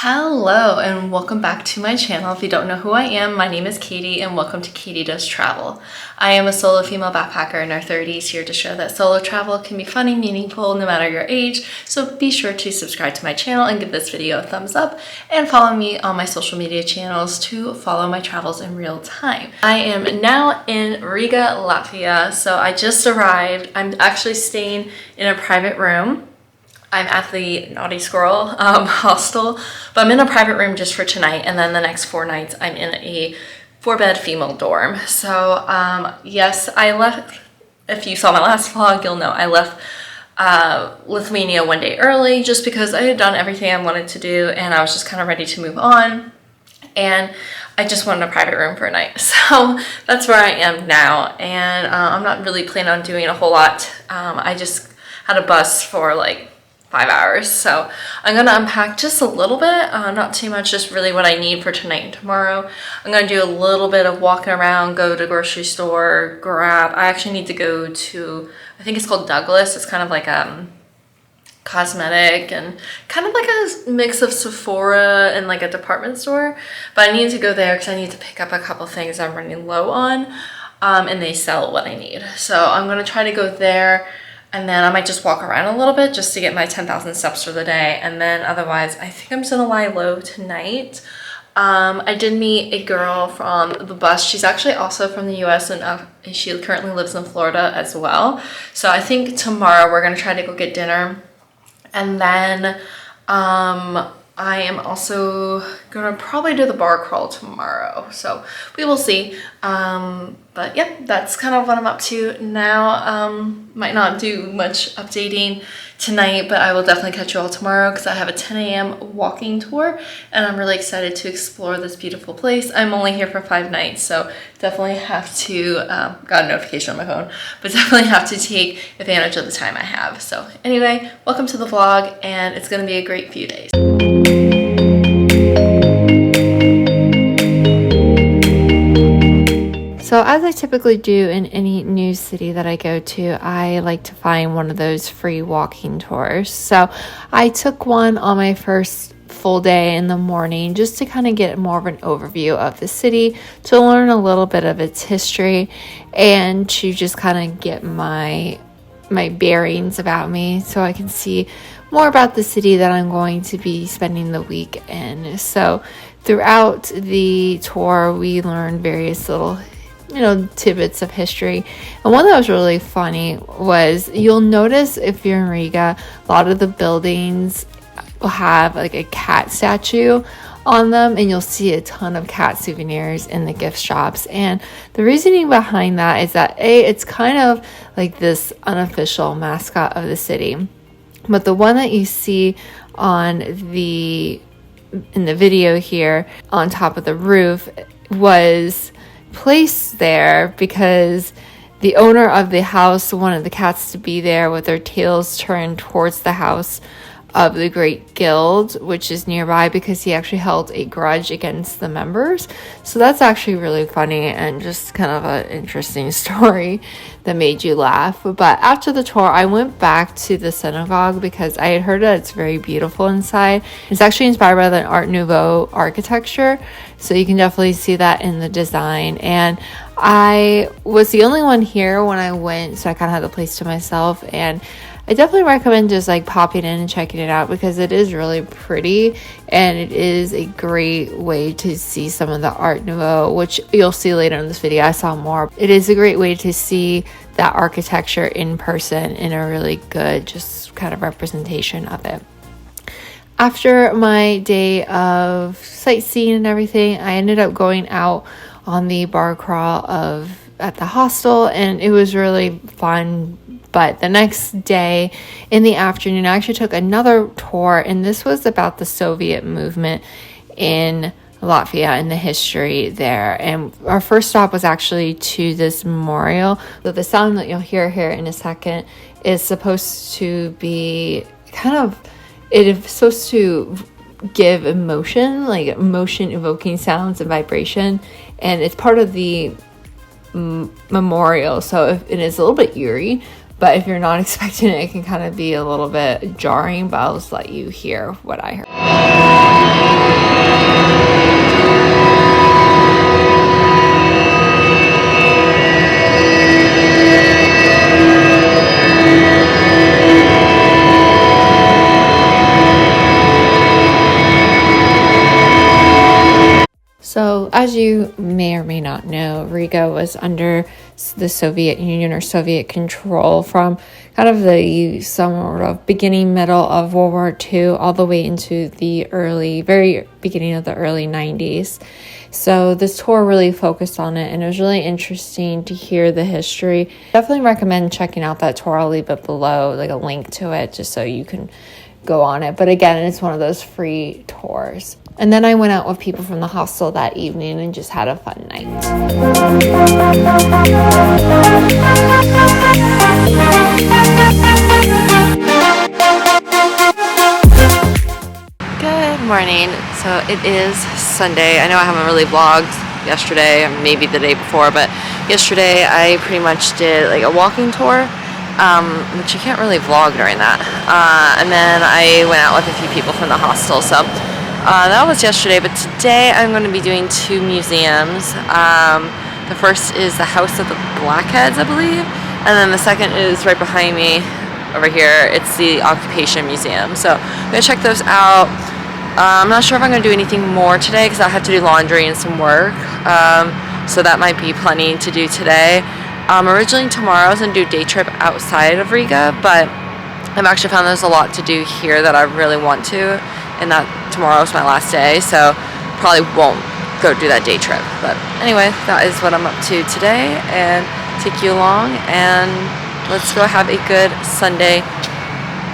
Hello and welcome back to my channel. If you don't know who I am, my name is Katie and welcome to Katie Does Travel. I am a solo female backpacker in our 30s here to show that solo travel can be fun and meaningful no matter your age. So be sure to subscribe to my channel and give this video a thumbs up and follow me on my social media channels to follow my travels in real time. I am now in Riga, Latvia. So I just arrived. I'm actually staying in a private room. I'm at the Naughty Squirrel hostel, but I'm in a private room just for tonight, and then the next 4 nights I'm in a 4-bed female dorm. So yes, I left, if you saw my last vlog, you'll know I left Lithuania one day early just because I had done everything I wanted to do and I was just kind of ready to move on, and I just wanted a private room for a night. So that's where I am now, and I'm not really planning on doing a whole lot. I just had a bus for like 5 hours, so I'm gonna unpack just a little bit, not too much, just really what I need for tonight and tomorrow. I'm gonna do a little bit of walking around, go to the grocery store, grab. I actually need to go to, I think it's called Douglas. It's kind of like cosmetic and kind of like a mix of Sephora and like a department store, but I need to go there because I need to pick up a couple things I'm running low on, and they sell what I need. So I'm gonna try to go there. And then I might just walk around a little bit just to get my 10,000 steps for the day. And then otherwise, I think I'm just gonna lie low tonight. I did meet a girl from the bus. She's actually also from the US and she currently lives in Florida as well. So I think tomorrow we're gonna try to go get dinner. And then I am also gonna probably do the bar crawl tomorrow. So we will see. But yeah, that's kind of what I'm up to now. Might not do much updating tonight, but I will definitely catch you all tomorrow because I have a 10 a.m. walking tour and I'm really excited to explore this beautiful place. I'm only here for 5 nights, so definitely have to, got a notification on my phone, but definitely have to take advantage of the time I have. So anyway, welcome to the vlog, and it's gonna be a great few days. So as I typically do in any new city that I go to, I like to find one of those free walking tours. So I took one on my first full day in the morning just to kind of get more of an overview of the city, to learn a little bit of its history, and to just kind of get my bearings about me so I can see more about the city that I'm going to be spending the week in. So throughout the tour, we learned various little tidbits of history. And one that was really funny was, you'll notice if you're in Riga, a lot of the buildings will have like a cat statue on them, and you'll see a ton of cat souvenirs in the gift shops. And the reasoning behind that is that it's kind of like this unofficial mascot of the city. But the one that you see in the video here on top of the roof was placed there because the owner of the house wanted the cats to be there with their tails turned towards the house of the Great Guild, which is nearby, because he actually held a grudge against the members. So that's actually really funny and just kind of an interesting story that made you laugh. But after the tour, I went back to the synagogue because I had heard that it's very beautiful inside. It's actually inspired by the Art Nouveau architecture, so you can definitely see that in the design. And I was the only one here when I went, so I kind of had the place to myself, and I definitely recommend just like popping in and checking it out because it is really pretty, and it is a great way to see some of the Art Nouveau, which you'll see later in this video. I saw more. It is a great way to see that architecture in person in a really good just kind of representation of it. After my day of sightseeing and everything, I ended up going out on the bar crawl at the hostel, and it was really fun. But the next day in the afternoon, I actually took another tour, and this was about the Soviet movement in Latvia and the history there. And our first stop was actually to this memorial. So the sound that you'll hear here in a second is supposed to be it is supposed to give emotion, like emotion evoking sounds and vibration. and it's part of the memorial, so it is a little bit eerie, but if you're not expecting it, it can kind of be a little bit jarring, but I'll just let you hear what I heard. So, as you may or may not know, Riga was under the Soviet Union or Soviet control from kind of the sort of beginning, middle of World War II all the way into the very beginning of the early 90s. So this tour really focused on it, and it was really interesting to hear the history. Definitely recommend checking out that tour. I'll leave it below, like a link to it, just so you can go on it. But again, it's one of those free tours. And then I went out with people from the hostel that evening and just had a fun night. Good morning. So it is Sunday. I know I haven't really vlogged yesterday, or maybe the day before, but yesterday I pretty much did like a walking tour, which you can't really vlog during that. And then I went out with a few people from the hostel. So that was yesterday, but today I'm going to be doing two museums. The first is the House of the Blackheads, I believe, and then the second is right behind me over here. It's the Occupation Museum. So I'm going to check those out. I'm not sure if I'm going to do anything more today because I have to do laundry and some work, so that might be plenty to do today. Originally tomorrow I was going to do a day trip outside of Riga, but I've actually found there's a lot to do here that I really want to, and that tomorrow's my last day, so probably won't go do that day trip. But anyway, that is what I'm up to today, and take you along, and let's go have a good Sunday,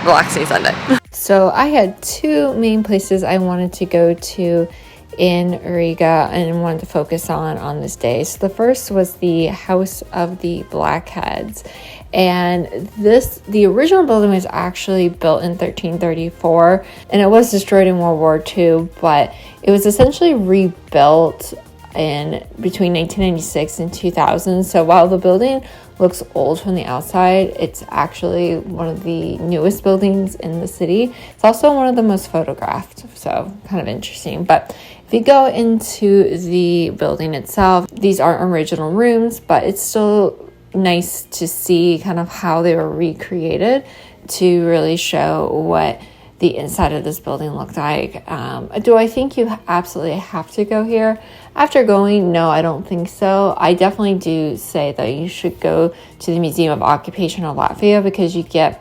relaxing Sunday. So I had two main places I wanted to go to in Riga and wanted to focus on this day. So the first was the House of the Blackheads, and the original building was actually built in 1334, and it was destroyed in World War II, but it was essentially rebuilt in between 1996 and 2000. So while the building looks old from the outside, it's actually one of the newest buildings in the city. It's also one of the most photographed, so kind of interesting. But if you go into the building itself, these aren't original rooms, but it's still nice to see kind of how they were recreated to really show what the inside of this building looked like. Do I think you absolutely have to go here? After going, no, I don't think so. I definitely do say that you should go to the Museum of Occupation of Latvia because you get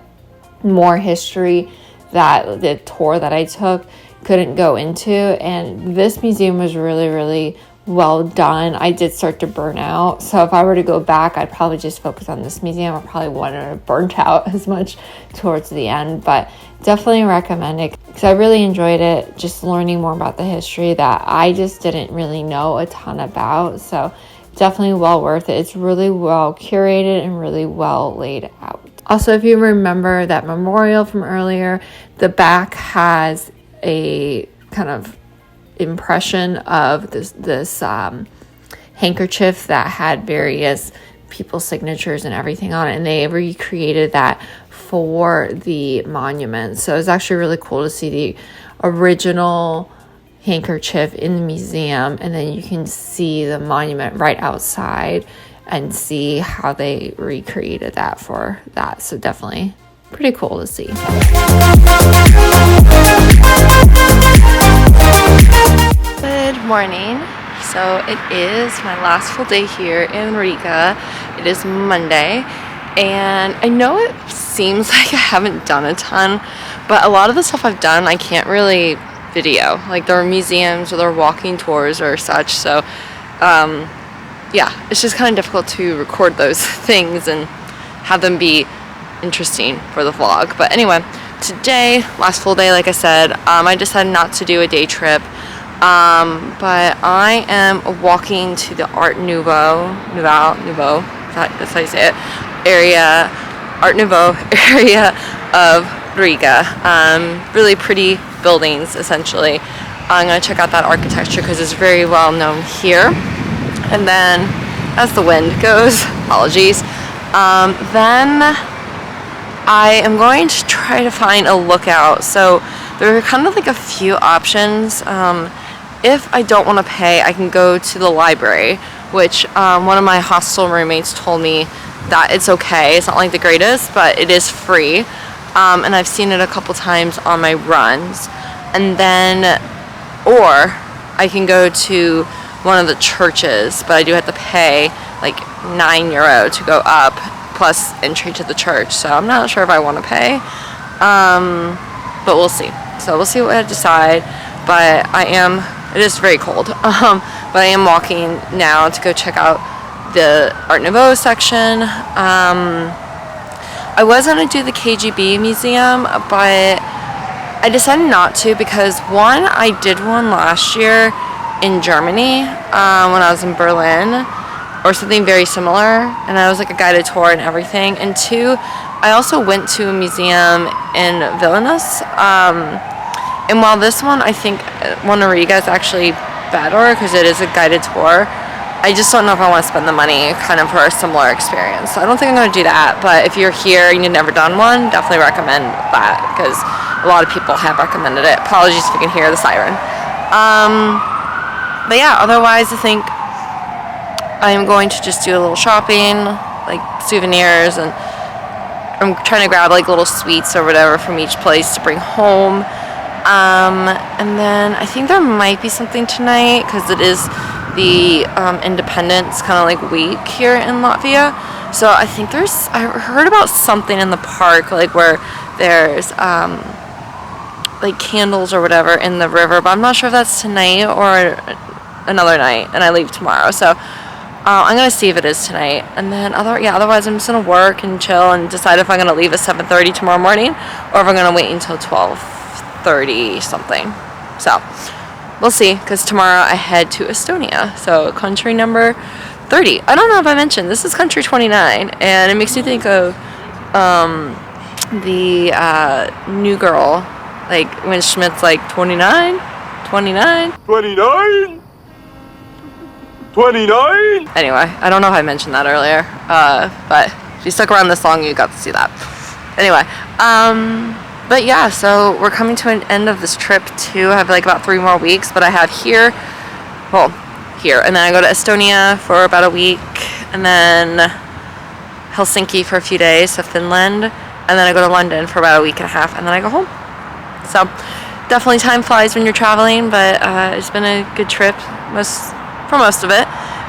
more history that the tour that I took couldn't go into, and this museum was really, really well done. I did start to burn out, so if I were to go back, I'd probably just focus on this museum. I probably wouldn't have burnt out as much towards the end, but definitely recommend it because I really enjoyed it, just learning more about the history that I just didn't really know a ton about. So definitely well worth it. It's really well curated and really well laid out. Also, if you remember that memorial from earlier, the back has a kind of impression of this handkerchief that had various people's signatures and everything on it, and they recreated that for the monument. So it's actually really cool to see the original handkerchief in the museum, and then you can see the monument right outside and see how they recreated that for that. So definitely pretty cool to see. Good morning. So it is my last full day here in Riga. It is Monday, and I know it seems like I haven't done a ton, but a lot of the stuff I've done I can't really video. Like there are museums or there are walking tours or such, so yeah, it's just kind of difficult to record those things and have them be interesting for the vlog. But anyway, today, last full day, like I said, I decided not to do a day trip, but I am walking to the Art Nouveau, that's how you say it, Art Nouveau area of Riga. Really pretty buildings, essentially. I'm going to check out that architecture because it's very well known here. And then, as the wind goes, apologies, then I am going to try to find a lookout. So there are kind of like a few options. If I don't want to pay, I can go to the library, which one of my hostel roommates told me that it's okay. It's not like the greatest, but it is free. And I've seen it a couple times on my runs. And then, or I can go to one of the churches, but I do have to pay like €9 to go up, plus entry to the church. So I'm not sure if I want to pay, but we'll see. So we'll see what I decide. But it is very cold, but I am walking now to go check out the Art Nouveau section. I was going to do the KGB museum, but I decided not to because, one, I did one last year in Germany when I was in Berlin, or something very similar, and I was like a guided tour and everything. And two, I also went to a museum in Vilnius, and while this one, I think one in Riga is actually better because it is a guided tour, I just don't know if I want to spend the money kind of for a similar experience. So I don't think I'm going to do that, but if you're here and you've never done one, definitely recommend that because a lot of people have recommended it. Apologies if you can hear the siren. But yeah, otherwise I think I am going to just do a little shopping, like souvenirs, and I'm trying to grab like little sweets or whatever from each place to bring home. And then I think there might be something tonight because it is the Independence kind of like week here in Latvia. So I think I heard about something in the park, like where there's like candles or whatever in the river, but I'm not sure if that's tonight or another night, and I leave tomorrow. So I'm gonna see if it is tonight, and then otherwise I'm just gonna work and chill and decide if I'm gonna leave at 7:30 tomorrow morning or if I'm gonna wait until 12:30 something. So we'll see, because tomorrow I head to Estonia, so country number 30. I don't know if I mentioned this is country 29, and it makes me think of the New Girl, like when Schmidt's like 29. Anyway, I don't know if I mentioned that earlier, but if you stuck around this long, you got to see that. Anyway, but yeah, so we're coming to an end of this trip too. I have like about 3 more weeks, but I have here, and then I go to Estonia for about a week, and then Helsinki for a few days, so Finland, and then I go to London for about a week and a half, and then I go home. So definitely time flies when you're traveling, but it's been a good trip for most of it.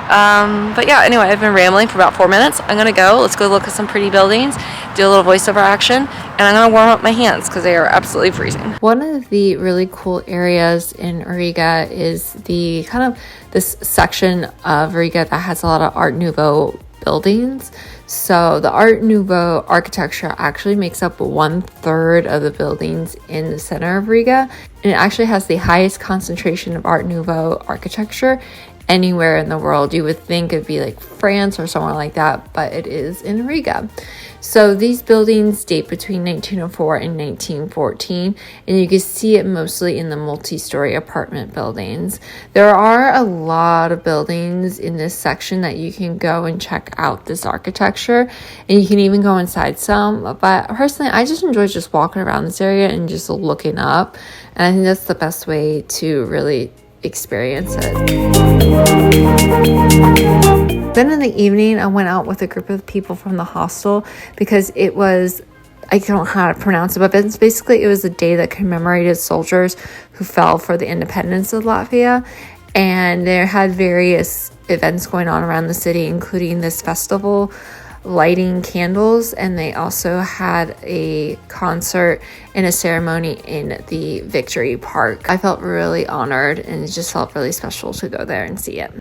But yeah, anyway, I've been rambling for about 4 minutes. I'm gonna go. Let's go look at some pretty buildings, do a little voiceover action, and I'm gonna warm up my hands because they are absolutely freezing. One of the really cool areas in Riga is the kind of this section of Riga that has a lot of Art Nouveau buildings. So the Art Nouveau architecture actually makes up 1/3 of the buildings in the center of Riga, and it actually has the highest concentration of Art Nouveau architecture anywhere in the world. You would think it'd be like France or somewhere like that, but it is in Riga. So these buildings date between 1904 and 1914, and you can see it mostly in the multi-story apartment buildings. There are a lot of buildings in this section that you can go and check out this architecture, and you can even go inside some, but personally I just enjoy just walking around this area and just looking up, and I think that's the best way to really experience it. Then in the evening, I went out with a group of people from the hostel because it was, I don't know how to pronounce it, but basically it was a day that commemorated soldiers who fell for the independence of Latvia, and they had various events going on around the city, including this festival lighting candles, and they also had a concert and a ceremony in the Victory Park. I felt really honored, and it just felt really special to go there and see it.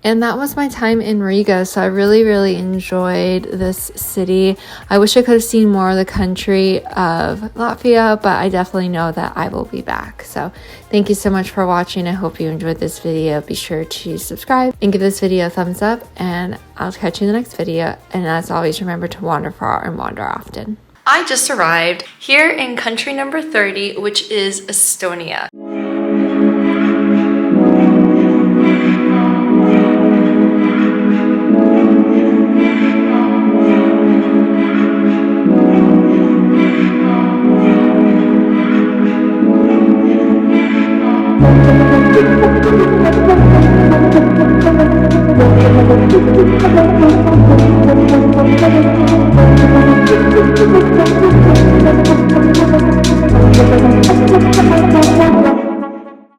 And that was my time in Riga. So I really enjoyed this city. I wish I could have seen more of the country of Latvia, but I definitely know that I will be back. So thank you so much for watching. I hope you enjoyed this video. Be sure to subscribe and give this video a thumbs up, and I'll catch you in the next video. And as always, remember to wander far and wander often. I just arrived here in country number 30, which is Estonia. Thank you.